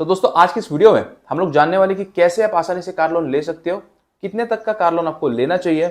तो दोस्तों आज की इस वीडियो में हम लोग जानने वाले कि कैसे आप आसानी से कार लोन ले सकते हो, कितने तक का कार लोन आपको लेना चाहिए,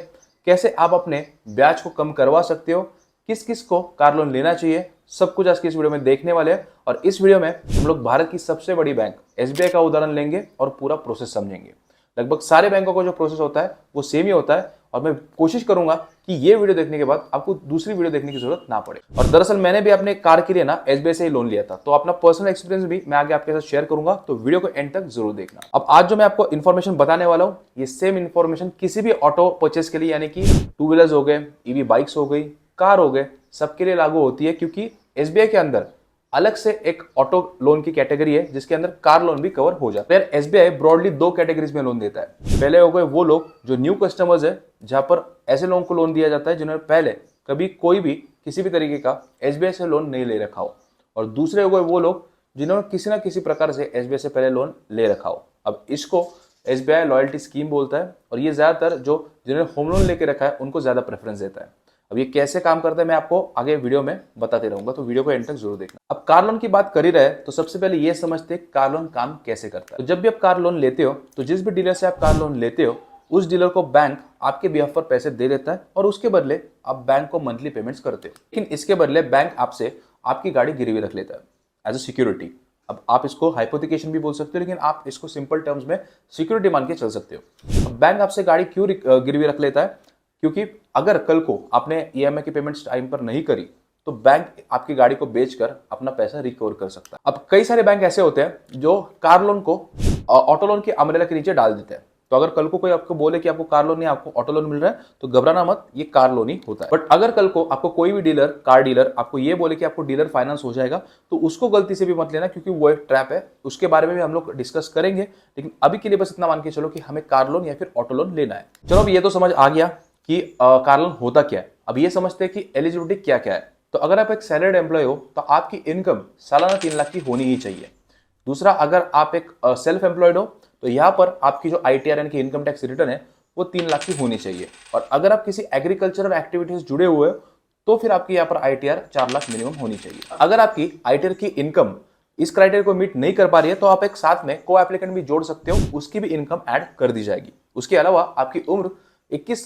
कैसे आप अपने ब्याज को कम करवा सकते हो, किस किस को कार लोन लेना चाहिए, सब कुछ आज की इस वीडियो में देखने वाले हैं। और इस वीडियो में हम लोग भारत की सबसे बड़ी बैंक एसबीआई का उदाहरण लेंगे और पूरा प्रोसेस समझेंगे। लगभग सारे बैंकों का जो प्रोसेस होता है वो सेम ही होता है और मैं कोशिश करूंगा कि ये वीडियो देखने के बाद आपको दूसरी वीडियो देखने की जरूरत ना पड़े। और दरअसल मैंने भी अपने कार के लिए ना एसबीआई से ही लोन लिया था, तो अपना पर्सनल एक्सपीरियंस भी मैं आगे आपके साथ शेयर करूंगा, तो वीडियो को एंड तक जरूर देखना। अब आज जो मैं आपको इन्फॉर्मेशन बताने वाला हूँ, ये सेम इन्फॉर्मेशन किसी भी ऑटो परचेस के लिए यानी कि टू व्हीलर्स हो गए, ईवी बाइक्स हो गई, कार हो गए, सबके लिए लागू होती है, क्योंकि एसबीआई के अंदर अलग से एक ऑटो लोन की कैटेगरी है जिसके अंदर कार लोन भी कवर हो जाता है। एसबीआई ब्रॉडली दो कैटेगरीज में लोन देता है। पहले हो गए वो लोग जो न्यू कस्टमर्स है, जहां पर ऐसे लोगों को लोन दिया जाता है जिन्होंने पहले कभी कोई भी किसी भी तरीके का एसबीआई से लोन नहीं ले रखा हो। और दूसरे हो गए वो लोग जिन्होंने किसी ना किसी प्रकार से एसबीआई से पहले लोन ले रखा हो। अब इसको एसबीआई लॉयल्टी स्कीम बोलता है और ये ज्यादातर जो जिन्होंने होम लोन लेके रखा है उनको ज्यादा प्रेफरेंस देता है। अब ये कैसे काम करता है मैं आपको आगे वीडियो में बताते रहूंगा, तो वीडियो को एंड तक जरूर देखना। अब कार लोन की बात कर ही रहे तो सबसे पहले ये समझते हैं कार लोन काम कैसे करता है। तो जब भी आप कार लोन लेते हो तो जिस भी डीलर से आप कार लोन लेते हो उस डीलर को बैंक आपके बिहाफ पर पैसे दे देता है और उसके बदले आप बैंक को मंथली पेमेंट्स करते हो। लेकिन इसके बदले बैंक आपसे आपकी गाड़ी गिरवी रख लेता है एज अ सिक्योरिटी। अब आप इसको हाइपोथिकेशन भी बोल सकते हो, लेकिन आप इसको सिंपल टर्म्स में सिक्योरिटी मान के चल सकते हो। अब बैंक आपसे गाड़ी क्यों गिरवी रख लेता है? क्योंकि अगर कल को आपने ईएमआई की पेमेंट्स टाइम पर नहीं करी तो बैंक आपकी गाड़ी को बेचकर अपना पैसा रिकवर कर सकता है। अब कई सारे बैंक ऐसे होते हैं जो कार लोन को ऑटो लोन के अम्ब्रेला के नीचे डाल देते हैं। तो अगर कल को कोई आपको बोले कि आपको कार लोन नहीं आपको ऑटो लोन मिल रहा है तो घबराना मत, ये कार लोन ही होता है। बट अगर कल को आपको कोई भी डीलर, कार डीलर आपको ये बोले कि आपको डीलर फाइनेंस हो जाएगा तो उसको गलती से भी मत लेना, क्योंकि वो एक ट्रैप है। उसके बारे में भी हम लोग डिस्कस करेंगे, लेकिन अभी के लिए बस इतना मान के चलो कि हमें कार लोन या फिर ऑटो लोन लेना है। चलो अब ये तो समझ आ गया कि कार लोन होता क्या है। अब ये समझते हैं कि एलिजिबिलिटी क्या क्या है। तो अगर आप एक सैलरीड एम्प्लॉय हो तो आपकी इनकम सालाना 3 लाख की होनी ही चाहिए। दूसरा, अगर आप एक सेल्फ एम्प्लॉयड हो तो यहाँ पर आपकी जो आईटीआर यानी कि इनकम टैक्स रिटर्न है वो 3 लाख की होनी चाहिए। और अगर आप किसी एग्रीकल्चरल एक्टिविटीज जुड़े हुए हो तो फिर आपकी यहाँ पर आईटीआर 4 लाख मिनिमम होनी चाहिए। अगर आपकी आईटीआर की इनकम इस क्राइटेरिया को मीट नहीं कर पा रही है तो आप एक साथ में को एप्लीकेंट भी जोड़ सकते हो, उसकी भी इनकम ऐड कर दी जाएगी। उसके अलावा आपकी उम्र 21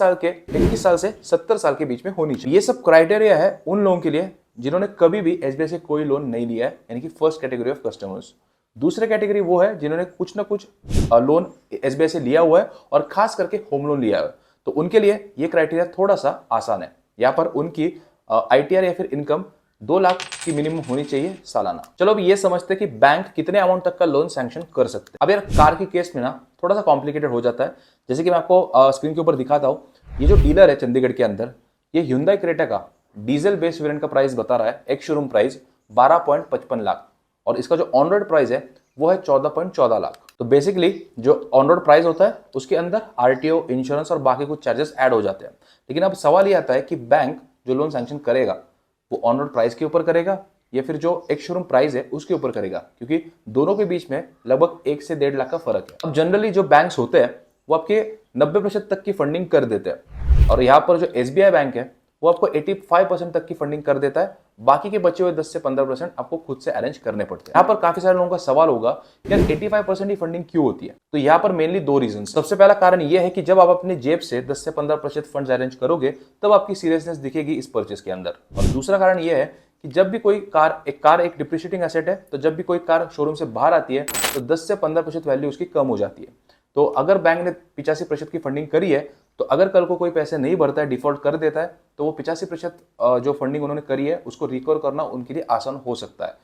साल से 70 साल के बीच में होनी चाहिए। ये सब क्राइटेरिया है उन लोगों के लिए जिन्होंने कभी भी एसबीआई से कोई लोन नहीं लिया है, यानी कि फर्स्ट कैटेगरी ऑफ कस्टमर्स। दूसरे कैटेगरी वो है जिन्होंने कुछ ना कुछ लोन एसबीआई से लिया हुआ है और खास करके होम लोन लिया है, तो उनके लिए ये क्राइटेरिया थोड़ा सा आसान है। यहाँ पर उनकी आईटीआर या फिर इनकम 2 लाख की मिनिमम होनी चाहिए सालाना। चलो अब ये समझते हैं कि बैंक कितने अमाउंट तक का लोन सैंक्शन कर सकते हैं। अब यार कार के केस में ना थोड़ा सा कॉम्प्लिकेटेड हो जाता है। जैसे कि मैं आपको स्क्रीन के ऊपर दिखाता हूँ, ये जो डीलर है चंडीगढ़ के अंदर, ये Hyundai क्रेटा का डीजल बेस्ड वेरिएंट का प्राइस बता रहा है, एक शोरूम प्राइस 12.55 लाख और इसका जो ऑन रोड प्राइस है वो है 14.14 लाख। तो बेसिकली जो ऑन रोड प्राइस होता है उसके अंदर आरटीओ, इंश्योरेंस और बाकी कुछ चार्जेस ऐड हो जाते हैं। लेकिन अब सवाल ये आता है कि बैंक जो लोन सैंक्शन करेगा वो ऑन रोड प्राइस के ऊपर करेगा या फिर जो एक शोरूम प्राइस है उसके ऊपर करेगा, क्योंकि दोनों के बीच में लगभग 1 से 1.5 लाख का फर्क है। अब जनरली जो बैंक्स होते हैं वो आपके 90% तक की फंडिंग कर देते हैं और यहाँ पर जो एसबीआई बैंक है वो आपको 85% तक की फंडिंग कर देता है। बाकी के बचे हुए 10 से 15% आपको खुद से अरेंज करने पड़ते हैं। यहाँ पर काफी सारे लोगों का सवाल होगा कि यार 85% ही फंडिंग क्यों होती है? तो यहाँ पर मेनली 2 रीजन। सबसे पहला कारण यह है कि जब आप अपने जेब से 10 से 15% फंड अरेंज करोगे तब आपकी सीरियसनेस दिखेगी इस परचेस के अंदर। और दूसरा कारण यह है कि जब भी कोई कार एक डिप्रिशिएटिंग एसेट है, तो जब भी कोई कार शोरूम से बाहर आती है तो 10 से 15% वैल्यू उसकी कम हो जाती है। तो अगर बैंक ने 85% की फंडिंग करी है तो अगर कल को कोई पैसे नहीं भरता है, डिफॉल्ट कर देता है, तो वो 85% जो फंडिंग उन्होंने करी है उसको रिकवर करना उनके लिए आसान हो सकता है।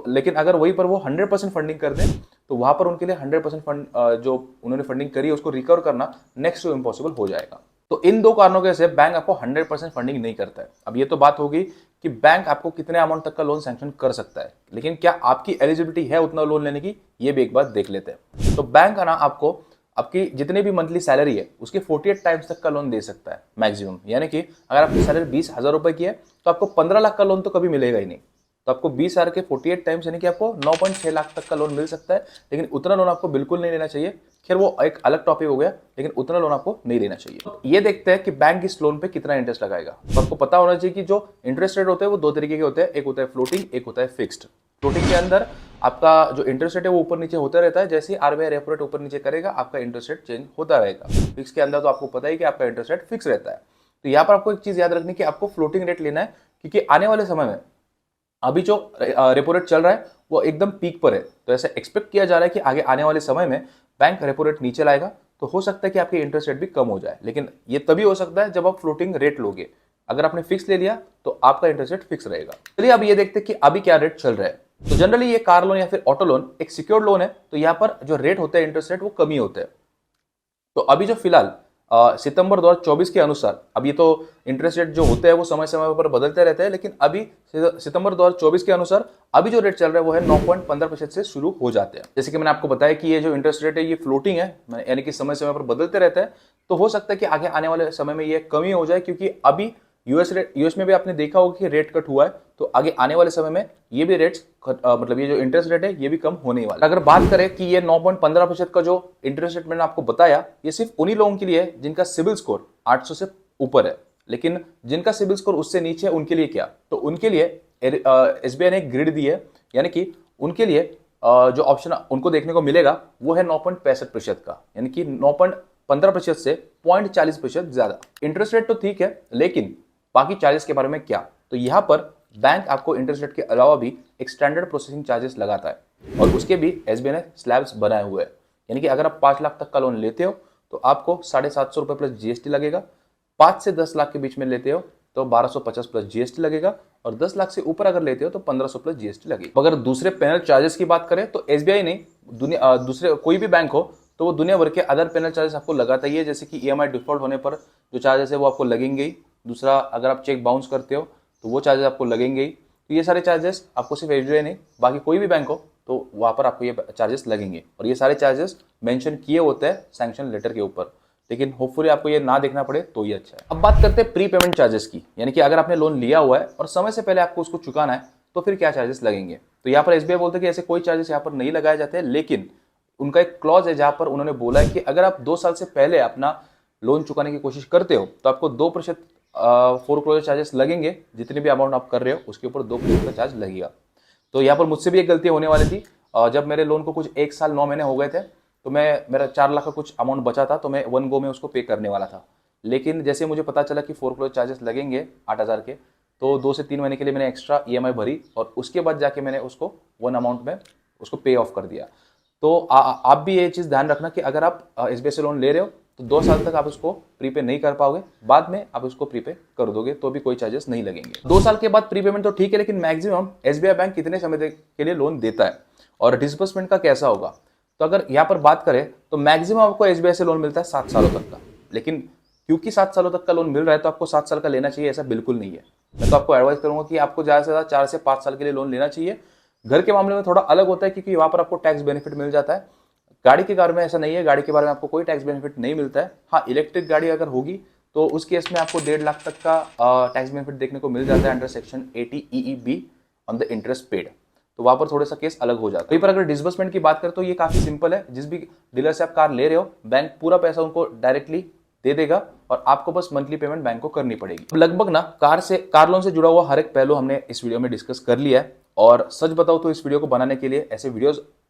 लेकिन अगर वहीं पर वो 100% फंडिंग कर दें तो वहां पर उनके लिए 100% फंड जो उन्होंने फंडिंग करी है उसको रिकवर करना नेक्स्ट टू इम्पॉसिबल हो जाएगा। तो इन 2 कारणों के से बैंक आपको 100% फंडिंग नहीं करता है। अब ये तो बात होगी कि बैंक आपको कितने अमाउंट तक का लोन सैंक्शन कर सकता है, लेकिन क्या आपकी एलिजिबिलिटी है उतना लोन लेने की, ये भी एक बात देख लेते हैं। तो बैंक आना आपको आपकी जितने भी मंथली सैलरी है उसके 48 टाइम्स तक का लोन दे सकता है मैक्सिमम। यानी कि अगर आपकी सैलरी 20,000 रुपए की है तो आपको 15 लाख का लोन तो कभी मिलेगा ही नहीं। तो आपको 20,000 के 48 टाइम्स यानी कि आपको 9.6 लाख तक का लोन मिल सकता है, लेकिन उतना लोन आपको बिल्कुल नहीं लेना चाहिए। खैर वो एक अलग टॉपिक हो गया, लेकिन उतना लोन आपको नहीं लेना चाहिए। तो ये देखते हैं कि बैंक इस लोन पे कितना इंटरेस्ट लगाएगा। तो आपको पता होना चाहिए कि जो इंटरेस्ट रेट होते हैं वो 2 तरीके के होते हैं, एक होता है फ्लोटिंग, एक होता है फिक्स्ड। फ्लोटिंग के अंदर आपका जो इंटरेस्ट रेट है वो ऊपर नीचे होता रहता है, जैसे ही आरबीआई रेपो रेट ऊपर नीचे करेगा आपका इंटरेस्ट रेट चेंज होता रहेगा। फिक्स के अंदर तो आपको पता ही कि आपका इंटरेस्ट रेट फिक्स रहता है। तो यहाँ पर आपको एक चीज याद रखनी कि आपको फ्लोटिंग रेट लेना है, क्योंकि आने वाले समय में अभी जो रेपो रेट चल रहा है वो एकदम पीक पर है, तो ऐसा एक्सपेक्ट किया जा रहा है कि आगे आने वाले समय में बैंक रेपो रेट नीचे लाएगा, तो हो सकता है कि आपके इंटरेस्ट रेट भी कम हो जाए। लेकिन ये तभी हो सकता है जब आप फ्लोटिंग रेट लोगे। अगर आपने फिक्स ले लिया तो आपका इंटरेस्ट रेट फिक्स रहेगा। चलिए अब ये देखते हैं कि अभी क्या रेट चल रहा है। तो जनरली ये कार लोन या फिर ऑटो लोन एक सिक्योर्ड लोन है, तो यहाँ पर जो रेट होता है इंटरेस्ट रेट वो कम ही होता है। तो अभी जो फिलहाल सितंबर 2024 के अनुसार, अब ये तो इंटरेस्ट रेट जो होते हैं वो समय समय पर बदलते रहते हैं, लेकिन अभी सितंबर 2024 के अनुसार अभी जो रेट चल रहा है वो है 9.15% से शुरू हो जाते हैं। जैसे कि मैंने आपको बताया कि ये जो इंटरेस्ट रेट है ये फ्लोटिंग है, यानी कि समय समय पर बदलते रहते हैं। तो हो सकता है कि आगे आने वाले समय में ये कमी हो जाए, क्योंकि अभी यूएस में भी आपने देखा होगा कि रेट कट हुआ है, तो आगे आने वाले समय में ये भी रेट्स मतलब ये जो इंटरेस्ट रेट है ये भी कम होने वाला है। अगर बात करें कि ये 9.15% का जो इंटरेस्ट रेट मैंने आपको बताया, ये सिर्फ उन्हीं लोगों के लिए है जिनका सिविल स्कोर 800 से ऊपर है। लेकिन जिनका सिविल स्कोर उससे नीचे है उनके लिए क्या, तो उनके लिए एसबीआई ने एक ग्रिड दी है, यानी कि उनके लिए जो ऑप्शन उनको देखने को मिलेगा वो है 9.65% का, यानी कि 9.15% से 0.40% ज्यादा। इंटरेस्ट रेट तो ठीक है, लेकिन बाकी चार्जेस के बारे में क्या, तो यहाँ पर बैंक आपको इंटरेस्ट रेट के अलावा भी एक स्टैंडर्ड प्रोसेसिंग चार्जेस लगाता है, और उसके भी एसबीआई ने स्लैब्स बनाए हुए हैं। यानी कि अगर आप 5 लाख तक का लोन लेते हो तो आपको 750 रुपये प्लस जीएसटी लगेगा। 5 से 10 लाख के बीच में लेते हो तो 1250 प्लस जीएसटी लगेगा, और 10 लाख से ऊपर अगर लेते हो तो 1500 प्लस जीएसटी लगेगी। अगर दूसरे पेनल चार्जेस की बात करें तो एसबीआई ने दूसरे कोई भी बैंक हो तो वो दुनिया भर के अदर पेनल चार्जेस आपको लगाता ही है, जैसे कि ईएमआई डिफॉल्ट होने पर जो चार्जेस है वो आपको लगेंगे ही। दूसरा, अगर आप चेक बाउंस करते हो तो वो चार्जेस आपको लगेंगे ही। तो ये सारे चार्जेस आपको सिर्फ एसबीआई नहीं, बाकी कोई भी बैंक हो तो वहाँ पर आपको ये चार्जेस लगेंगे, और ये सारे चार्जेस मेंशन किए होते हैं सैंक्शन लेटर के ऊपर। लेकिन होपफुली आपको ये ना देखना पड़े तो ये अच्छा है। अब बात करते हैं प्री पेमेंट चार्जेस की, यानी कि अगर आपने लोन लिया हुआ है और समय से पहले आपको उसको चुकाना है तो फिर क्या चार्जेस लगेंगे। तो यहाँ पर एसबीआई बोलते हैं कि ऐसे कोई चार्जेस यहाँ पर नहीं लगाए जाते, लेकिन उनका एक क्लॉज है जहां पर उन्होंने बोला है कि अगर आप 2 साल से पहले अपना लोन चुकाने की कोशिश करते हो तो आपको 2% फोरक्लोजर चार्जेस लगेंगे। जितने भी अमाउंट आप कर रहे हो उसके ऊपर 2% का चार्ज लगेगा। तो यहाँ पर मुझसे भी एक गलती होने वाली थी। जब मेरे लोन को कुछ 1 साल 9 महीने हो गए थे तो मेरा 4 लाख का कुछ अमाउंट बचा था, तो मैं 1 गो में उसको पे करने वाला था। लेकिन जैसे मुझे पता चला कि फोरक्लोजर चार्जेस लगेंगे 8,000 के, तो 2 से 3 महीने के लिए मैंने एक्स्ट्रा ईएमआई भरी, और उसके बाद जाके मैंने उसको 1 अमाउंट में उसको पे ऑफ कर दिया। तो आप भी ये चीज़ ध्यान रखना कि अगर आप एसबीआई से लोन ले रहे हो तो 2 साल तक आप उसको प्रीपे नहीं कर पाओगे, बाद में आप उसको प्रीपे कर दोगे तो भी कोई चार्जेस नहीं लगेंगे। 2 साल के बाद प्रीपेमेंट तो ठीक है, लेकिन मैक्सिमम एसबीआई बैंक कितने समय के लिए लोन देता है और डिस्बर्समेंट का कैसा होगा। तो अगर यहाँ पर बात करें तो मैक्सिमम आपको एसबीआई से लोन मिलता है 7 सालों तक का। लेकिन क्योंकि 7 सालों तक का लोन मिल रहा है तो आपको 7 साल का लेना चाहिए ऐसा बिल्कुल नहीं है। मैं तो आपको एडवाइस करूंगा कि आपको ज़्यादा से ज़्यादा 4 से 5 साल के लिए लोन लेना चाहिए। घर के मामले में थोड़ा अलग होता है, क्योंकि वहां पर आपको टैक्स बेनिफिट मिल जाता है। गाड़ी के बारे में ऐसा नहीं है, गाड़ी के बारे में आपको कोई टैक्स बेनिफिट नहीं मिलता है। हाँ, इलेक्ट्रिक गाड़ी अगर होगी तो उस केस में आपको 1.5 लाख तक का टैक्स बेनिफिट देखने को मिल जाता है under section 80 EEB on the interest paid. तो वहां पर थोड़ा सा केस अलग हो जाता है। वहीं पर अगर डिसबर्समेंट की बात करें तो ये काफी सिंपल है। जिस भी डीलर से आप कार ले रहे हो, बैंक पूरा पैसा उनको डायरेक्टली दे देगा और आपको बस मंथली पेमेंट बैंक को करनी पड़ेगी। लगभग ना कार लोन से जुड़ा हुआ हर एक पहलू हमने इस वीडियो में डिस्कस कर लिया है। और सच बताओ तो इस वीडियो को बनाने के लिए,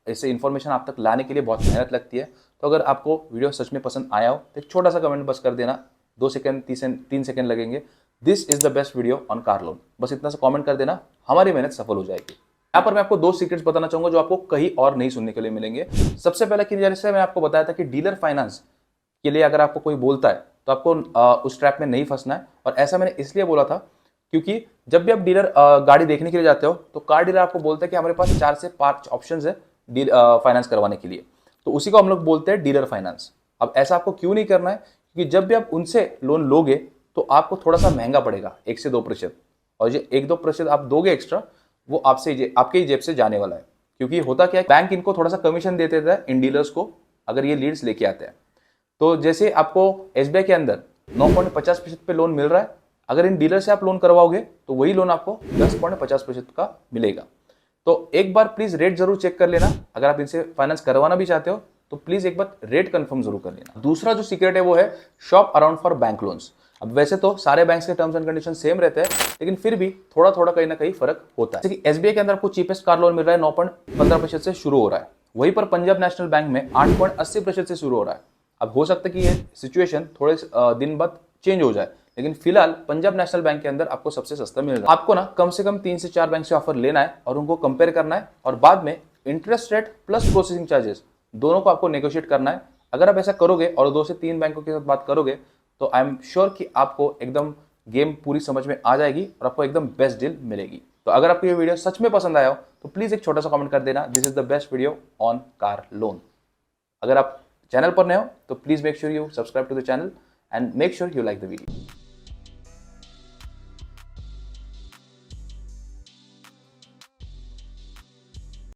ऐसे इन्फॉर्मेशन आप तक लाने के लिए बहुत मेहनत लगती है। तो अगर आपको वीडियो सच में पसंद आया हो तो एक छोटा सा कमेंट बस कर देना, 2 सेकंड 3 सेकंड लगेंगे। This is the best video on car loan, बस इतना सा कमेंट कर देना, हमारी मेहनत सफल हो जाएगी। यहाँ पर मैं आपको 2 सीक्रेट्स बताना चाहूंगा जो आपको कहीं और नहीं सुनने के लिए मिलेंगे। सबसे पहले कि जैसे मैं आपको बताया था कि डीलर फाइनेंस के लिए अगर आपको कोई बोलता है तो आपको उस ट्रैप में नहीं फंसना है। और ऐसा मैंने इसलिए बोला था क्योंकि जब भी आप डीलर गाड़ी देखने के लिए जाते हो तो कार डीलर आपको बोलता है कि हमारे पास 4 से 5 ऑप्शंस है फाइनेंस करवाने के लिए, तो उसी को हम लोग बोलते हैं डीलर फाइनेंस। अब ऐसा आपको क्यों नहीं करना है, क्योंकि जब भी आप उनसे लोन लोगे तो आपको थोड़ा सा महंगा पड़ेगा 1 से 2%, और जो 1-2% आप दोगे एक्स्ट्रा वो आपके ही जेब से जाने वाला है। क्योंकि होता क्या है, बैंक इनको थोड़ा सा कमीशन दे देता है इन डीलर्स को अगर ये लीड्स लेके आते हैं। तो जैसे आपको एसबीआई के अंदर 9.50% पे लोन मिल रहा है, अगर इन डीलर से आप लोन करवाओगे तो वही लोन आपको 10.50% का मिलेगा। तो एक बार प्लीज रेट जरूर चेक कर लेना। अगर आप इनसे फाइनेंस करवाना भी चाहते हो तो प्लीज एक बार रेट कंफर्म जरूर कर लेना। दूसरा जो सीक्रेट है वो है shop around for bank loans. अब वैसे तो सारे बैंक्स के टर्म्स एंड कंडीशन सेम रहते हैं, लेकिन फिर भी थोड़ा थोड़ा कहीं ना कहीं फर्क होता है। जैसे कि एसबीआई के अंदर आपको चीपेस्ट कार लोन मिल रहा है 9.15% से शुरू हो रहा है, वहीं पर पंजाब नेशनल बैंक में 8.80% से शुरू हो रहा है। अब हो सकता है कि ये सिचुएशन थोड़े दिन बाद चेंज हो जाए, लेकिन फिलहाल पंजाब नेशनल बैंक के अंदर आपको सबसे सस्ता मिल रहा है। आपको ना कम से कम 3 से 4 बैंक से ऑफर लेना है और उनको कंपेयर करना है, और बाद में interest rate plus processing charges दोनों को आपको नेगोशिएट करना है। अगर आप ऐसा करोगे और 2 से 3 बैंकों के साथ बात करोगे तो आई एम श्योर कि आपको एकदम गेम पूरी समझ में आ जाएगी और आपको एकदम बेस्ट डील मिलेगी। तो अगर आपको ये वीडियो सच में पसंद आया हो तो प्लीज एक छोटा सा कमेंट कर देना, this is the best video on car loan. अगर आप चैनल पर नए हो तो please make sure you subscribe to the channel and make sure you like the video.